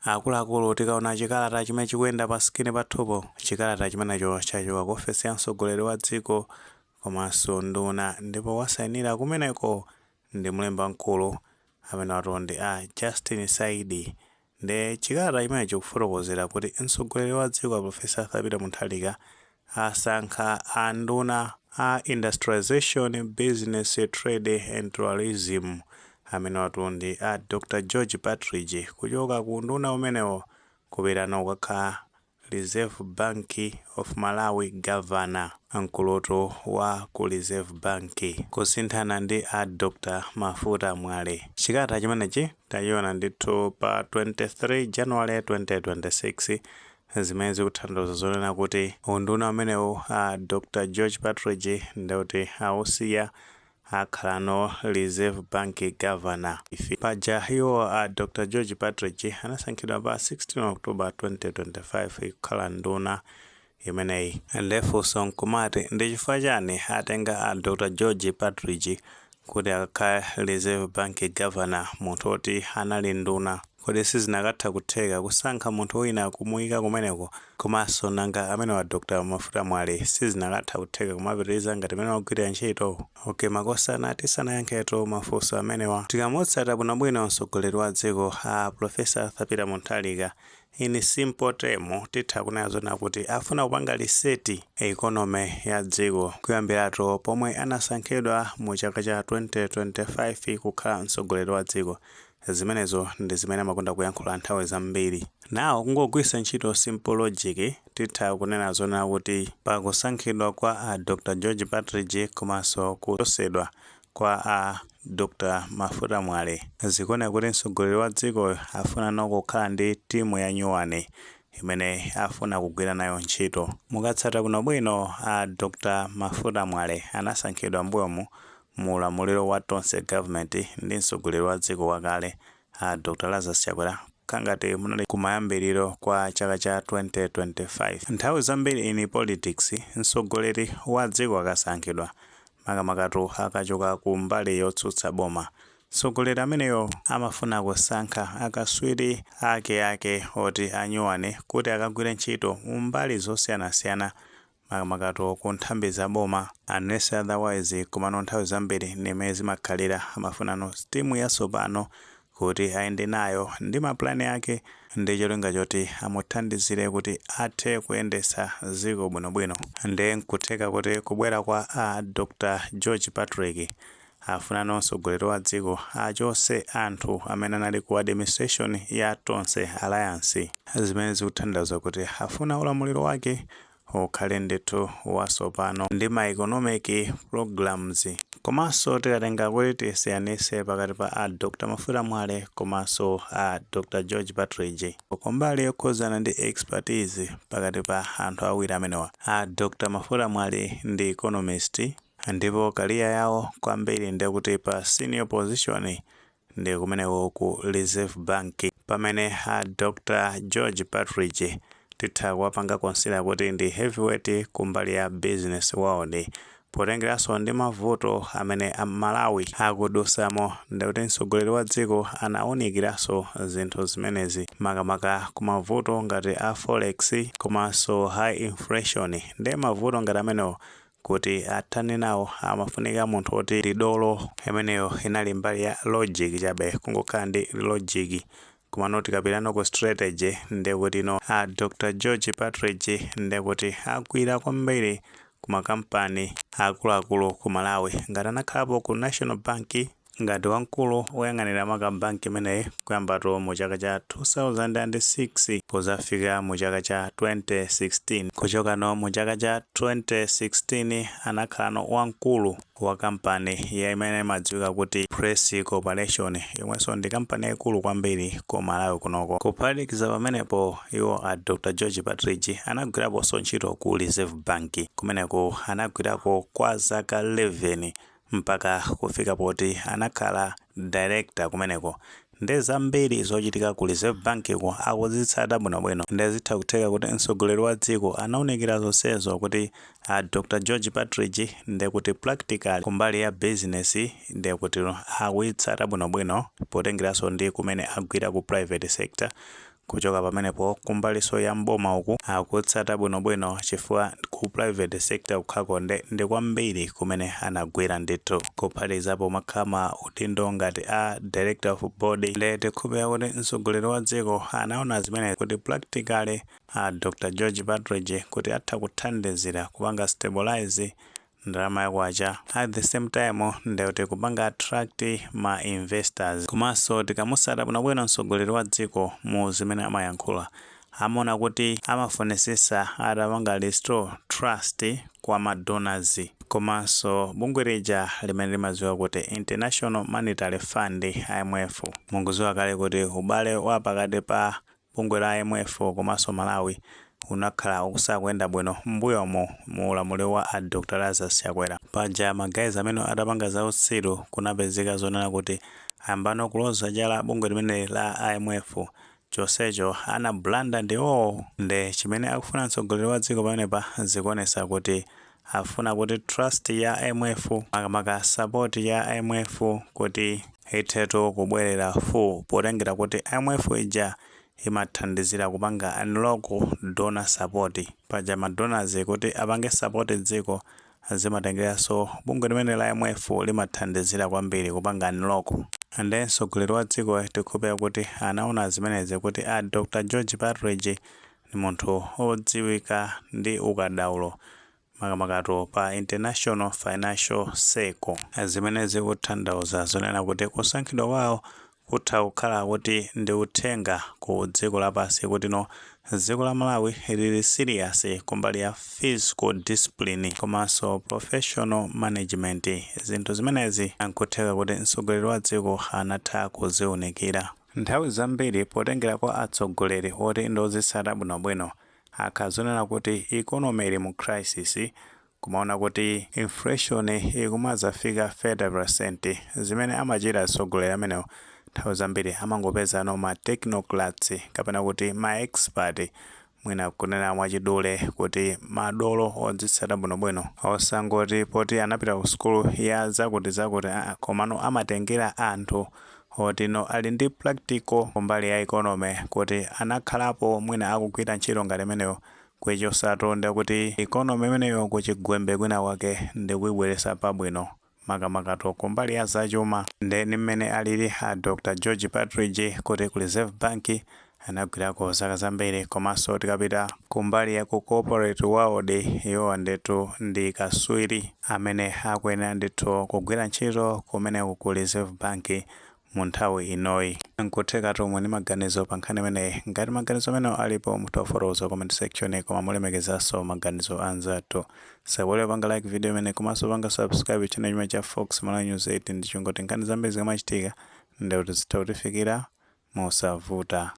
akuluakulu tikaona chikalata chimene chikuyenda pa skini pathupo, chikalata chimenecho chachoka ku ofesi ya mtsogoleri wa dziko komanso nduna, ndipo wasayinira kumeneko ndi mlembi mkulu amene watondi a Justin Saidi. Ndi chikalata chimenecho kufotokozera kuti mtsogoleri wa dziko Profesa Arthur Mutharika asankha a nduna a industrialization, business, trade and tourism amene watondi a Dr. George Partridge kuchoka ku nduna umenewo kupita kukakhala Reserve Bank of Malawi governor, mkulutu wa ku Reserve Bank, kusinthana ndi a Dr. Mafuta Mwale. Chikalata chimenechi tachiona ndithu pa 23 January 2026 zimene zikutanthauza zonena kuti unduna umenewu a Dr. George Partridge ndikuti ausiya akhalano Reserve Bank governor. Paja iwo a Dr. George Partridge anasankhidwa pa 16 October 2025 kukhala nduna imeneyi. Ndefunso nkumati ndi chifukwa chani atenga a Dr. George Partridge kuti akakhale Reserve Bank governor, munthu oti anali nduna? Kodi sizinakatha kutheka kusankha munthu wina kumuyika kumeneko, komanso nanga amene wa Dr. Mafuta Mwale sizinakatha kutheka kumapitiriza ngati amene wagwirira ntchito? Okay, makosana tisanayankhetu mafunso amenewa. Tikamutsata bwinobwino mtsogoleri wa dziko a Profesa Arthur Mutharika, in simple term titha kunena zona kuti afuna kupanga reset economy ya dziko kuyambiratu pomwe anasankhidwa mu chaka cha 2025 kukhala mtsogoleri wa dziko. Zimenezo ndi zimene amakonda kuyankhula nthawi zambiri. Nawo kungogwisa ntchito simple logic titha kunena zona kuti pakusankhidwa kwa a Dr. George Partridge komanso kuchosedwa kwa a Dr. Mafuta Mwale zikuoneka kuti mtsogoleri wa dziko afuna kukhala ndi timu ya nyuwani imene afuna kugwira nayo ntchito. Mukatsata bwinobwino a Dr. Mafuta Mwale anasankhidwa mbuyomu mu ulamuliro wa tonse government ndi mtsogoleri wa dziko wakale a Dr. Lazarus Chakwera kangati munali kumayambiriro kwa chaka cha 2025. Nthawi zambiri in politics mtsogoleri wa dziko akasankhidwa makamakatu akachoka ku mbali yotsutsa boma, mtsogoleri ameneyo amafuna kusankha akatswiri ake oti anyuwane kuti akagwire ntchito mbali zosiyanasiyana makamakatu ku nthambi za boma, unless otherwise kumano nthawi zambiri nimene zimakhalira amafunano timu yatsopano kuti ayende nayo ndi maplani ake ndi cholinga choti amuthandizire kuti athe kuyendesa dziko bwinobwino. Ndi nkutheka kuti kubwera kwa a Dr. George Partridge afuna mtsogoleri wa dziko achose anthu amene anali ku administration ya tonse alliance, zimene zikutanthauza kuti afuna ulamuliro wake ukhale ndithu watsopano ndi ma economic programs. Komanso tikatenga kuti tisiyanise pakati pa a Dr. Mafuta Mwale komanso a Dr. George Partridge kumbali yokhuzana ndi expertise pakati pa anthu awiri amenewa. A Dr. Mafuta Mwale ndi economist ndipo kariya yawo kwambiri ndikuti pa senior position ndi kumeneko ku Reserve Bank, pamene a Dr. George Partridge titha kuwapanga consider kuti ndi heavyweight kumbali ya business world, potengeranso ndi mavuto amene Malawi akudusamo ndikuti mtsogoleri wa dziko anaonikiranso zinthu zimenezi makamaka ku mavuto ngati a forex komanso high inflation. Ndi mavuto ngati amenewo kuti athane nawo amafunika munthu oti lidolo imeneyo inali mbali ya logic chabe, kungokhala ndi logic kumano tikapirano ku strategy ndekuti a Dr. George Partridge ndekuti agwira kwambiri ku makampani akuluakulu ku Malawi ngati anakhalapo ku National Bank ngati wamkulu woyang'anira makabanki imeneyi kuyambatu mu chaka cha 2006 pozafika mu chaka cha 2016. kuchokano mu chaka cha 2016 anakhalano wamkulu wa kampani ya imene imadziwika kuti Press Corporation, yomwenso ndi kampani yaikulu kwambiri ku Malawi kunoko. Kuphatikiza pamenepo iwo a Dr. George Partridge anagwiraponso ntchito ku Reserve Bank kumeneko anagwirako kwa zaka 11 mpaka kufika poti anakhala director kumeneko. Ndi zambiri zochitika ku Reserve Bank ko akuzitsata bwinobwino ndi zitha kutheka kuti mtsogoleri wa dziko anaonekera zonsezo kuti a Dr. George Partridge ndekuti practical kumbali ya business ndekuti akuitsata bwinobwino potengeranso ndi kumene agwira ku private sector kuchoka pamenepo kumbaliso ya mboma uku akutsata bwinobwino chifukwa ku private sector kukhako ndi kwambiri kumene anagwira ndithu kuphatikizapo makhama udindo ngati a director of body ndi tikhupeya kuti mtsogoleri wa dziko anaona zimene kuti practically Dr. George Partridge kuti atha kuthandizira kupanga stabilize ndalama yakwacha at the same time ndikuti kupanga attract ma investors komanso tikamusata bwinobwino mtsogoleri wa dziko mu zimene amayankhula amaona kuti amafunisisa atapanga restore trust kwa madonors komanso bungwe lija limene limadziwa kuti International Monetary Fund IMF munguziwa kale kuti ubale wa pakati pa bungwe la IMF komanso Malawi unakhala ukusakuyenda bwino m'mbuyomo mu ulamuliro wa Dr. Lazarus Chakwera paja magayizi amene adapanga za utsiru kunapezeka zonena kuti ayambano kuloza jala bungwe limene la IMF chonsecho anablanda ndiwo ndi chimene akufuna mtsogoleri wa dziko pamenepa zikuonesa kuti afuna kuti trust ya IMF makamaka support ya IMF kuti ithetu kubwerera full potengera kuti IMF ija imathandizira kupanga local donor support paja madonors kuti apange support dziko zimatengeranso bungwe limene la IMF limathandizira kwambiri kupanga local and mtsogoleri wa dziko tikhupeya kuti anaona zimenezi kuti Dr. George Partridge ni munthu odziwika ndi ukadaulo makamaka pa international financial circle zimene zikutanthauza zonena kuti kusankhidwa kwawo kutha kukhala kuti ndi uthenga ku dziko lapansi kuti no dziko la Malawi lili serious kumbali ya fiscal discipline komanso professional management zinthu zimenezi ankutheka kuti mtsogoleri wa dziko anatha kuziunikira nthawi zambiri potengera kwa atsogoleri oti ndozitsata bwinobwino akhazonena kuti economy ili mu crisis kumaona kuti inflation ikumazafika 30% zimene amachita atsogoleri amenewo nthawi zambiri amangopeza ma technocrats kapena kuti ma expert mwina kunena mwachidule kuti madolo odzitsata bwinobwino osangoti poti anapita ku skulu ya zakuti komano amatengera anthu oti no ali ndi practical kumbali ya economy kuti anakhalapo mwina akugwira ntchito ngati imeneyo kwechosatonda kuti economy imeneyo kuchigwembe kwina wake ndi kuibweresa pabwino makamaka kumbali ya zachuma ndi mmene alili Dr. George Partridge kuti ku Reserve Bank anagwirako zaka zambiri komanso tikapita kumbali ya ku corporate world iwo ndetu ndi kaswiri amene akuyenera ndithu kugwira ntchito kumene ku Reserve Bank mu nthawi inoyi nkutheka tomwe ni maganizo pa nkhani imeneyi ngati maganizo amene alipo mutafotokoza comment section koma mulemekezanso maganizo anzathu sabwere panga like video imene komanso panga subscribe channel chimene cha Fox Malawi News 8 ndi chingoti nkhani zambiri zikamachitika ndi kuti zitha kutifikira mosavuta.